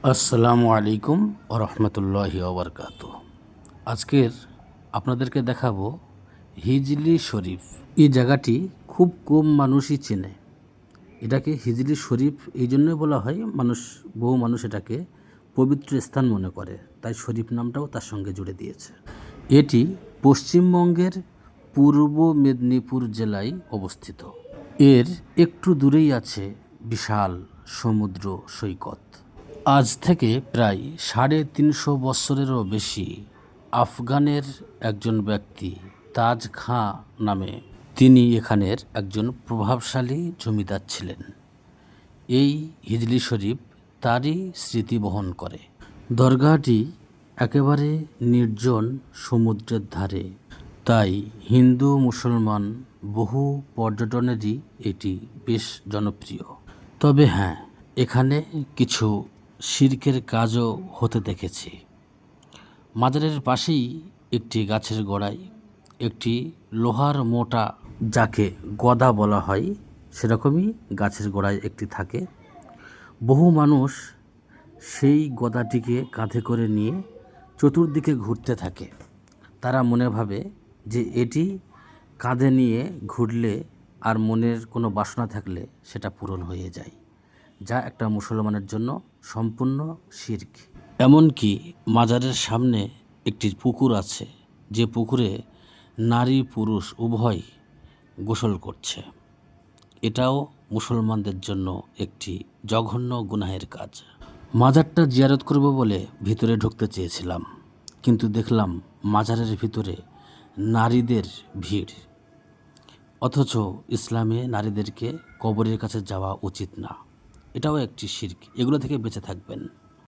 আসসালামু আলাইকুম রহমতুল্লাহি ওবরকাত। আজকের আপনাদেরকে দেখাবো হিজলি শরীফ। এই জায়গাটি খুব কম মানুষই চেনে। এটাকে হিজলি শরীফ এই জন্যই বলা হয়, বহু মানুষ এটাকে পবিত্র স্থান মনে করে, তাই শরীফ নামটাও তার সঙ্গে জুড়ে দিয়েছে। এটি পশ্চিমবঙ্গের পূর্ব মেদিনীপুর জেলায় অবস্থিত। এর একটু দূরেই আছে বিশাল সমুদ্র সৈকত। আজ থেকে প্রায় 350 বছরেরও বেশি আফগানের একজন ব্যক্তি তাজ খাঁ নামে, তিনি এখানের একজন প্রভাবশালী জমিদার ছিলেন। এই হিজলি শরীফ তারই স্মৃতি বহন করে। দরগাটি একেবারে নির্জন সমুদ্রের ধারে, তাই হিন্দু মুসলমান বহু পর্যটনেরই এটি বেশ জনপ্রিয়। তবে হ্যাঁ, এখানে কিছু শিরকের কাজও হতে দেখেছি। মাজারের পাশেই একটি গাছের গোড়ায় একটি লোহার মোটা, যাকে গদা বলা হয়, সেরকমই গাছের গোড়ায় একটি থাকে। বহু মানুষ সেই গদাটিকে কাঁধে করে নিয়ে চতুর্দিকে ঘুরতে থাকে। তারা মনে ভাবে যে এটি কাঁধে নিয়ে ঘুরলে আর মনের কোনো বাসনা থাকলে সেটা পূরণ হয়ে যায়, যা একটা মুসলমানের জন্য সম্পূর্ণ শিরক। এমনকি মাজারের সামনে একটি পুকুর আছে, যে পুকুরে নারী পুরুষ উভয় গোসল করছে। এটাও মুসলমানদের জন্য একটি জঘন্য গুনাহের কাজ। মাজারটা জিয়ারত করব বলে ভিতরে ঢুকতে চেয়েছিলাম, কিন্তু দেখলাম মাজারের ভিতরে নারীদের ভিড়। অথচ ইসলামে নারীদেরকে কবরের কাছে যাওয়া উচিত না। এটাও একটি শিরক। এগুলো থেকে বেঁচে থাকবেন।